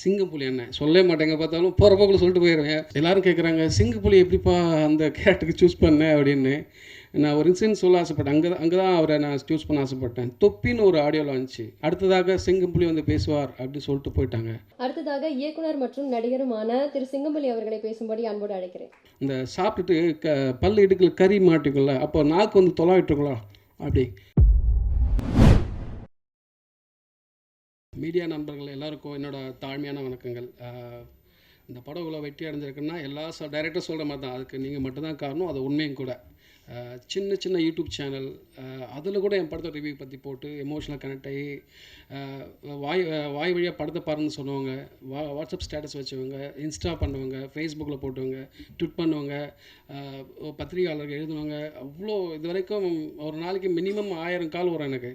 சிங்கப்புலி அண்ணன் சொல்லவே மாட்டேங்க, பார்த்தாலும் போகிற போக்கில் சொல்லிட்டு போயிடுவேன். எல்லோரும் கேட்குறாங்க, சிங்கப்புலி எப்படிப்பா அந்த கேரக்டருக்கு சூஸ் பண்ணேன் அப்படின்னு. நான் ஒரு இன்சிடென்ட் சொல்ல ஆசைப்பட்டேன். அங்கே தான் அவரை நான் சூஸ் பண்ண ஆசைப்பட்டேன். தொப்பின்னு ஒரு ஆடியோவில் வந்துச்சு. அடுத்ததாக சிங்கப்புலி வந்து பேசுவார் அப்படின்னு சொல்லிட்டு போயிட்டாங்க. அடுத்ததாக இயக்குனர் மற்றும் நடிகருமான திரு சிங்கம்புலி அவர்களை பேசும்படி அன்போடு அழைக்கிறேன். இந்த சாப்பிட்டுட்டு பல்லு இடுக்கில் கறி மாட்டிக்குள்ள, அப்போ நாக்கு வந்து தொலாவிட்டுருக்கலாம் அப்படி. மீடியா நண்பர்கள் எல்லாருக்கும் என்னோடய தாழ்மையான வணக்கங்கள். இந்த படம் இவ்வளோ வெற்றி அடைஞ்சிருக்குன்னா எல்லா டைரக்டரும் சொல்கிற மாதிரி தான், அதுக்கு நீங்கள் மட்டும்தான் காரணம். அது உண்மையும் கூட. சின்ன சின்ன யூடியூப் சேனல், அதில் கூட என் படத்தை ரிவ்யூ பற்றி போட்டு எமோஷனலாக கனெக்ட் ஆகி வாய் வழியாக படத்தை பாருன்னு சொன்னவங்க, வாட்ஸ்அப் ஸ்டேட்டஸ் வச்சவங்க, இன்ஸ்டா பண்ணுவங்க, ஃபேஸ்புக்கில் போட்டவங்க, ட்விட் பண்ணுவங்க, பத்திரிகையாளர்கள் எழுதுவாங்க. அவ்வளோ இது வரைக்கும் ஒரு நாளைக்கு மினிமம் 1000 கால் வரும். எனக்கு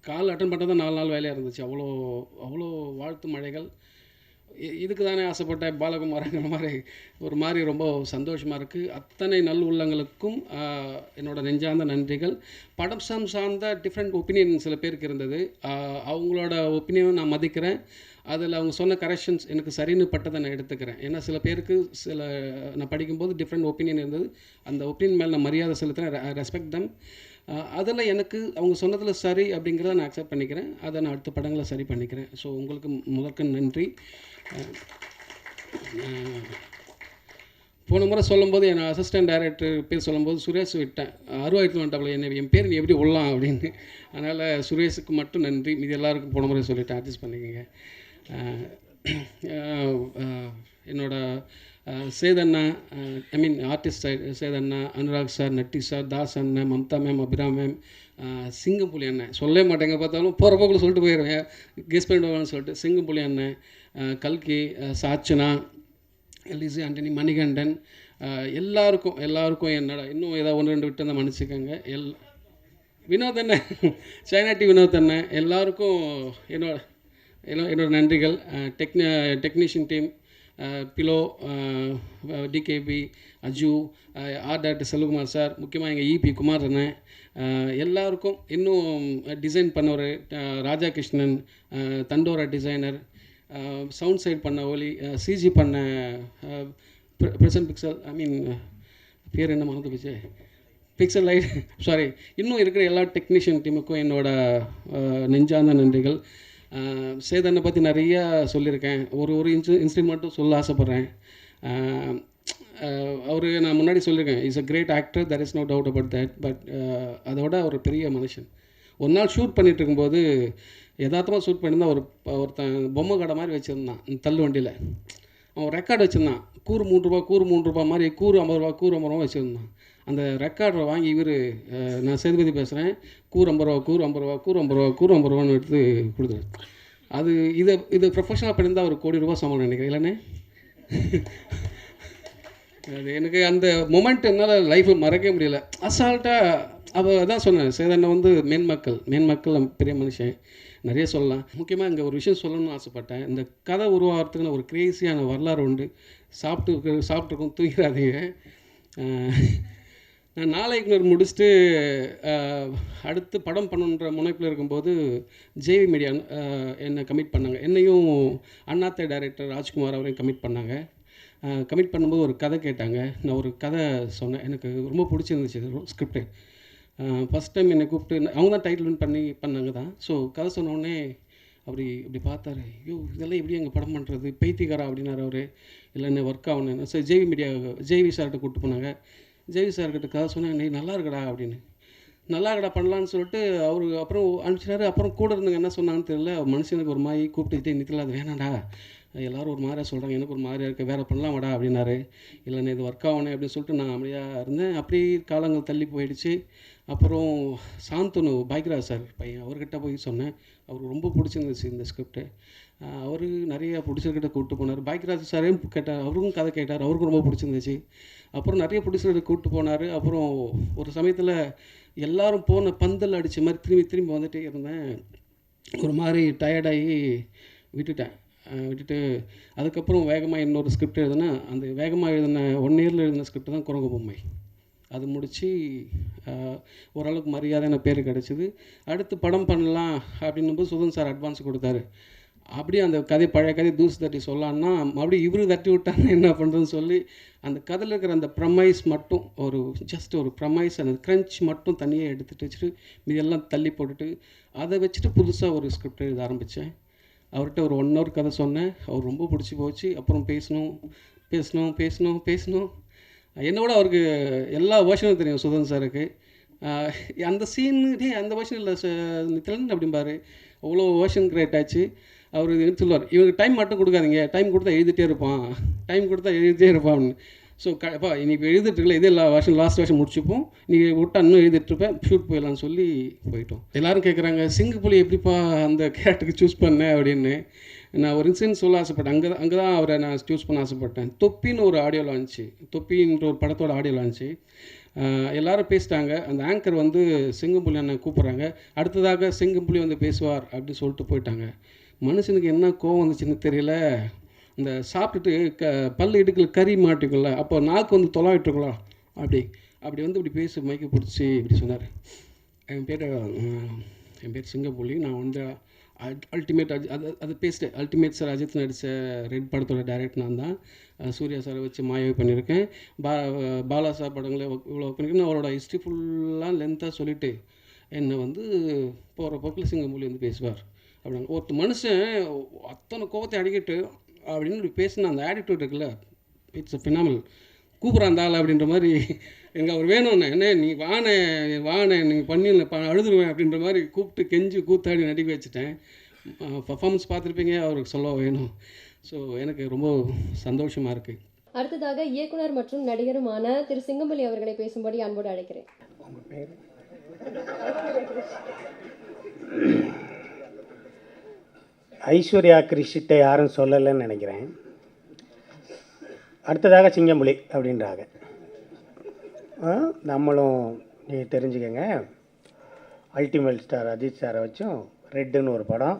கால் அட்டன் பண்ணுறது தான் 4 நாள் வேலையாக இருந்துச்சு. அவ்வளோ அவ்வளோ வாழ்த்து மழைகள். இதுக்கு தானே ஆசைப்பட்டேன் பாலகுமாரங்கிற மாதிரி ரொம்ப சந்தோஷமாக இருக்குது. அத்தனை நல் உள்ளங்களுக்கும் என்னோட நெஞ்சார்ந்த நன்றிகள். படம் சார்ந்த டிஃப்ரெண்ட் ஒப்பீனியன் சில பேருக்கு இருந்தது. அவங்களோட ஒப்பீனியனை நான் மதிக்கிறேன். அதில் அவங்க சொன்ன கரெக்ஷன்ஸ் எனக்கு சரின்னு பட்டதை நான் எடுத்துக்கிறேன். ஏன்னா சில பேருக்கு நான் படிக்கும்போது டிஃப்ரெண்ட் ஒப்பீனியன் இருந்தது. அந்த ஒப்பீனியன் மேலே நான் மரியாதை செலுத்துகிறேன், ரெஸ்பெக்ட் தம். அதில் எனக்கு அவங்க சொன்னதில் சரி அப்படிங்கிறத நான் அக்செப்ட் பண்ணிக்கிறேன். அதை நான் அடுத்த படங்களை சரி பண்ணிக்கிறேன். ஸோ உங்களுக்கு முதற்க நன்றி. போன முறை சொல்லும்போது என் அசிஸ்டன்ட் டைரக்டர் பேர் சொல்லும்போது சுரேஷ் விட்டேன். அருவாயிரத்து வந்துட்டாப்புல, என் பேர் நீ எப்படி விடலாம் அப்படின்னு. அதனால் சுரேஷுக்கு மட்டும் நன்றி. மீது எல்லாருக்கும் போன முறை சொல்லிவிட்டேன், அட்ஜஸ்ட் பண்ணிக்கோங்க. என்னோட சேதண்ணா, ஆர்டிஸ்ட் சேதண்ணா, அனுராக் சார், நட்டி சார், தாஸ் அண்ணன், மம்தா மேம், அபிராம் மேம், சிங்கப்புலி அண்ணன் சொல்லவே மாட்டேங்க, பார்த்தாலும் போகிற போக்கில் சொல்லிட்டு போயிடுவேன், கெஸ் பண்ணிடுவாங்கன்னு சொல்லிட்டு. சிங்கப்புலி அண்ணன், கல்கி, சாச்சனா, லிசி ஆண்டனி, மணிகண்டன், எல்லாருக்கும் என்னோட இன்னும் ஏதாவது 1-2 விட்டு இருந்தால் மன்னிச்சுக்கோங்க. வினோத் அண்ணன், சைனா டி வினோத் அண்ணன், எல்லாருக்கும் என்னோட நன்றிகள். Technician team, Philo, TKP, Aju, art director Selvakumar sir, முக்கியமாக எங்கள் இபி குமார் அண்ணன், எல்லாருக்கும். இன்னும் டிசைன் பண்ணவர் ராஜா கிருஷ்ணன், தண்டோரா டிசைனர், சவுண்ட் சைட் பண்ண ஒலி, சிஜி பண்ண ப்ரெசன்ட் பிக்சல், பேர் என்ன மறந்து போச்சு, பிக்சல் லைட், சாரி. இன்னும் இருக்கிற எல்லா டெக்னீஷியன் டீமுக்கும் என்னோட நெஞ்சார்ந்த நன்றிகள். சேதனை பற்றி நிறையா சொல்லியிருக்கேன். ஒரு இன்சிடென்ட் மட்டும் சொல்ல ஆசைப்பட்றேன். அவர் நான் முன்னாடி சொல்லியிருக்கேன், is a great actor, there is no doubt about that. But அதோட ஒரு பெரிய மனுஷன். ஒரு நாள் ஷூட் பண்ணிகிட்டு இருக்கும்போது யதார்த்தமாக ஷூட் பண்ணியிருந்தான். ஒருத்தன் பொம்மை கடை மாதிரி வச்சுருந்தான் தள்ளு வண்டியில். அவன் ரெக்கார்டு வச்சுருந்தான். கூறு 3 ரூபா மாதிரி, கூறு 50 ரூபா, கூறு 50 ரூபா வச்சுருந்தான். அந்த ரெக்கார்டரை வாங்கி நான் சேதுபதி பேசுகிறேன், கூறு 50 ரூபா, கூறு 50 ரூபா, கூறு 50 ரூபா, கூறு 50 ரூபான்னு எடுத்து கொடுத்துரு. இது ப்ரொஃபஷனலாக பண்ணியிருந்தால் ஒரு 1 கோடி ரூபா சம்பளம் நினைக்கிறேன், இல்லைண்ணே? அது எனக்கு அந்த மொமெண்ட் என்னால் லைஃப்பில் மறக்கவே முடியல. அசால்ட்டாக அவள் தான் சொன்னேன், சேதனை வந்து மேன்மக்கள் பெரிய மனுஷன், நிறைய சொல்லலாம். முக்கியமாக இங்கே ஒரு விஷயம் சொல்லணும்னு ஆசைப்பட்டேன். இந்த கதை உருவாகிறதுக்குன்னு ஒரு கிரேசியான வரலாறு உண்டு. சாப்பிட்டுருக்கோம், தூங்கிறாதீங்க. நான் நாளைக்கு முடிச்சுட்டு அடுத்து படம் பண்ணணுன்ற முனைப்பில் இருக்கும்போது ஜேவி மீடியா என்னை கமிட் பண்ணாங்க. என்னையும் அண்ணாத்தை டைரக்டர் ராஜ்குமார் அவரையும் கமிட் பண்ணாங்க. கமிட் பண்ணும்போது ஒரு கதை கேட்டாங்க. நான் ஒரு கதை சொன்னேன், எனக்கு ரொம்ப பிடிச்சிருந்துச்சு ஸ்கிரிப்டு. ஃபஸ்ட் டைம் என்னை கூப்பிட்டு அவங்க தான் டைட்டில் பண்ணாங்க தான். ஸோ கதை சொன்னோடனே இப்படி பார்த்தாரு, ஐயோ இதெல்லாம் எப்படி எங்கள் படம் பண்ணுறது, பைத்தியக்காரா அப்படின்னாரு அவர். இல்லைன்னு ஒர்க் ஆகணும். சரி ஜேவி சார்கிட்ட கூப்பிட்டு போனாங்க. ஜேவி சார்கிட்ட கதை சொன்னேன், நீ நல்லா இருக்கடா அப்படின்னு. நல்லா இருக்கடா பண்ணலான்னு சொல்லிட்டு அவர் அப்புறம் அனுப்பிச்சிட்டாரு. அப்புறம் கூட இருந்தவங்க என்ன சொன்னாங்கன்னு தெரியல, மனுஷனுக்கு ஒரு மாதிரி கூப்பிட்டுக்கிட்டே நிற்கல, அது வேணாண்டா, எல்லோரும் ஒரு மாதிரியாக சொல்கிறாங்க, எனக்கு ஒரு மாதிரியாக இருக்குது, வேறு பண்ணலாம் வாடா அப்படின்னாரு. இல்லைண்ணே இது ஒர்க் ஆகணும் அப்படின்னு சொல்லிட்டு நான் அமைதியாக இருந்தேன். அப்படி காலங்கள் தள்ளி போயிடுச்சு. அப்புறம் சாந்தனு பாக்யராஜ் சார் பையன், அவர்கிட்ட போய் சொன்னேன். அவருக்கு ரொம்ப பிடிச்சிருந்துச்சு இந்த ஸ்கிரிப்டு. அவர் நிறைய ப்ரொடியூசர்கிட்ட கூப்பிட்டு போனார். பாக்யராஜ் சாரையும் கேட்டார், அவருக்கும் கதை கேட்டார், அவருக்கும் ரொம்ப பிடிச்சிருந்துச்சு. அப்புறம் நிறைய ப்ரொடியூசர்கிட்ட கூப்பிட்டு போனார். அப்புறம் ஒரு சமயத்தில் எல்லோரும் போன பந்தல் அடித்த மாதிரி திரும்பி வந்துகிட்டே இருந்தேன். ஒரு மாதிரி டயர்டாகி விட்டுட்டு அதுக்கப்புறம் வேகமாக இன்னொரு ஸ்கிரிப்ட் எழுதுனா, அந்த வேகமாக எழுதின 1 இயரில் எழுதின ஸ்கிரிப்ட் தான் குரங்கு பொம்மை. அது முடித்து ஓரளவுக்கு மரியாதையான பேர் கிடச்சிது. அடுத்து படம் பண்ணலாம் அப்படின்னும்போது சுதன் சார் அட்வான்ஸ் கொடுத்தாரு. அப்படியே அந்த கதை பழைய கதை தூசு தட்டி சொல்லலான்னா மறுபடியும் இவரு தட்டி விட்டாங்கன்னா என்ன பண்ணுறதுன்னு சொல்லி அந்த கதையில் இருக்கிற அந்த ப்ரமைஸ் மட்டும் ஜஸ்ட் ஒரு ப்ரமைஸ் அந்த க்ரன்ச் மட்டும் தனியாக எடுத்துகிட்டு வச்சுட்டு இதெல்லாம் தள்ளி போட்டுட்டு அதை வச்சுட்டு புதுசாக ஒரு ஸ்கிரிப்ட் எழுத ஆரம்பித்தேன். அவர்கிட்ட ஒரு 1 hour கதை சொன்னேன். அவர் ரொம்ப பிடிச்சி போச்சு. அப்புறம் பேசணும். என்னோட அவருக்கு எல்லா வேர்ஷனும் தெரியும் சுதன் சாருக்கு. அந்த சீனு அந்த வேர்ஷன் இல்லை நித்திலன் அப்படிம்பாரு. அவ்வளோ வேர்ஷன் கிரியேட் ஆச்சு. அவர் எடுத்து சொல்லுவார், இவனுக்கு டைம் மட்டும் கொடுக்காதீங்க, டைம் கொடுத்தா எழுதிட்டே இருப்பான். ஸோ அப்பா நீ இப்போ எழுதிட்டுருக்கல இதே லாஸ்ட் வருஷம் முடிச்சுப்போம், நீ விட்டா இன்னும் எழுதிட்டுருப்பேன், ஷூட் போயிடலான்னு சொல்லி போயிட்டோம். எல்லோரும் கேட்குறாங்க சிங்கப்புலி எப்படிப்பா அந்த கேரக்டருக்கு சூஸ் பண்ணேன் அப்படின்னு. நான் ஒரு இன்சிடென்ட் சொல்ல ஆசைப்பட்டேன். அங்கே தான் அவரை நான் சூஸ் பண்ண ஆசைப்பட்டேன். தொப்பின்னு ஒரு ஆடியோ லான்ச்சு, தொப்பின்ற ஒரு படத்தோட ஆடியோ லான்ச்சு. எல்லோரும் பேசிட்டாங்க. அந்த ஆங்கர் வந்து சிங்கம்புலி அண்ணன் கூப்பிட்றாங்க, அடுத்ததாக சிங்கம்புலி வந்து பேசுவார் அப்படி சொல்லிட்டு போயிட்டாங்க. மனுஷனுக்கு என்ன கோவம் வந்துச்சுன்னு தெரியல. இந்த சாப்பிட்டுட்டு பல் இடுக்கில் கறி மாட்டிக்கும்ல, அப்போ நாக்கு வந்து தொலாவிட்டுருக்கலாம், அப்படி வந்து இப்படி பேசி மைக்கு பிடிச்சி இப்படி சொன்னார். என் பேர் சிங்கப்புலி, நான் வந்து அல்டிமேட் அது பேசிட்டேன். அல்டிமேட் சார் அஜித் நடித்த ரெட் படத்தோட டைரக்டர் நான் தான். சூர்யா சாரை வச்சு மாயாவை பண்ணியிருக்கேன். பாலா சார் படங்களை இவ்வளோ பண்ணியிருக்கேன். அவரோட ஹிஸ்ட்ரி ஃபுல்லாக லென்த்தாக சொல்லிவிட்டு என்னை வந்து போகிற போக்கில் சிங்கம்புலி வந்து பேசுவார் அப்படிங்க. ஒருத்தர் மனுஷன் அத்தனை கோவத்தை அடிக்கிட்டு அப்படின்னு இப்படி பேசின அந்த ஆட்டிடியூட் இருக்குல்ல, இட்ஸ் அ ஃபினாமல். கூப்பிட்றான் அந்த ஆள் அப்படின்ற மாதிரி. எனக்கு அவர் வேணும்ண்ணே, என்ன நீ வானே நீங்கள் பண்ணி அழுதுருவேன் அப்படின்ற மாதிரி கூப்பிட்டு கெஞ்சி கூத்தாடி நடிக்க வச்சுட்டேன். பர்ஃபார்மன்ஸ் பார்த்துருப்பீங்க, அவருக்கு சொல்ல வேணும். ஸோ எனக்கு ரொம்ப சந்தோஷமாக இருக்குது. அடுத்ததாக இயக்குனர் மற்றும் நடிகருமான திரு சிங்கம்புலி அவர்களை பேசும்படி அன்போடு அழைக்கிறேன். ஐஸ்வர்யா கிரிஷித்தை யாரும் சொல்லலைன்னு நினைக்கிறேன். அடுத்ததாக சிங்கம்புலி அப்படின்றாங்க. நம்மளும் நீ தெரிஞ்சுக்கங்க, அல்டிமேட் ஸ்டார் அஜித் சாரை வச்சும் ரெட்டுன்னு ஒரு படம்,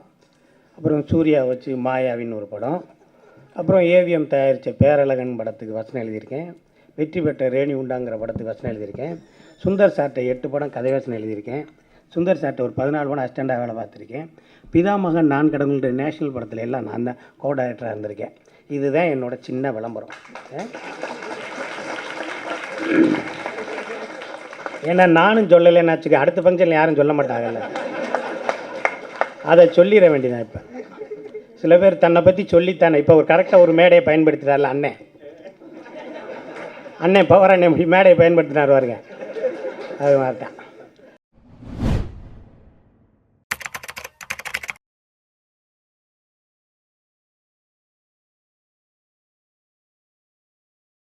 அப்புறம் சூர்யா வச்சு மாயாவின்னு ஒரு படம், அப்புறம் ஏவிஎம் தயாரித்த பேரழகன் படத்துக்கு வசனம் எழுதியிருக்கேன். வெற்றி பெற்ற ரேணி உண்டாங்கிற படத்துக்கு வசனம் எழுதியிருக்கேன். சுந்தர் சார்ட்டை 8 படம் கதை வசனம் எழுதியிருக்கேன். சுந்தர் சார்ட்டை ஒரு 14 படம் அசிஸ்டண்டாக வேலை பார்த்துருக்கேன். பிதாமகன் நான் கடவுள்ன்ற நேஷ்னல் படத்தில் எல்லாம் நான் தான் கோ டைரக்டராக இருந்திருக்கேன். இதுதான் என்னோட சின்ன விளம்பரம். ஏன்னா நானும் சொல்லலைன்னு வச்சுக்க, அடுத்த ஃபங்க்ஷனில் யாரும் சொல்ல மாட்டாங்கல்ல, அதை சொல்லிட வேண்டியதான். இப்போ சில பேர் தன்னை பற்றி சொல்லித்தானே, இப்போ ஒரு கரெக்டாக ஒரு மேடையை பயன்படுத்துகிறார்ல அண்ணன் பவர் அண்ணன் மேடையை பயன்படுத்தினார் பாருங்க, அது மாதிரி தான்.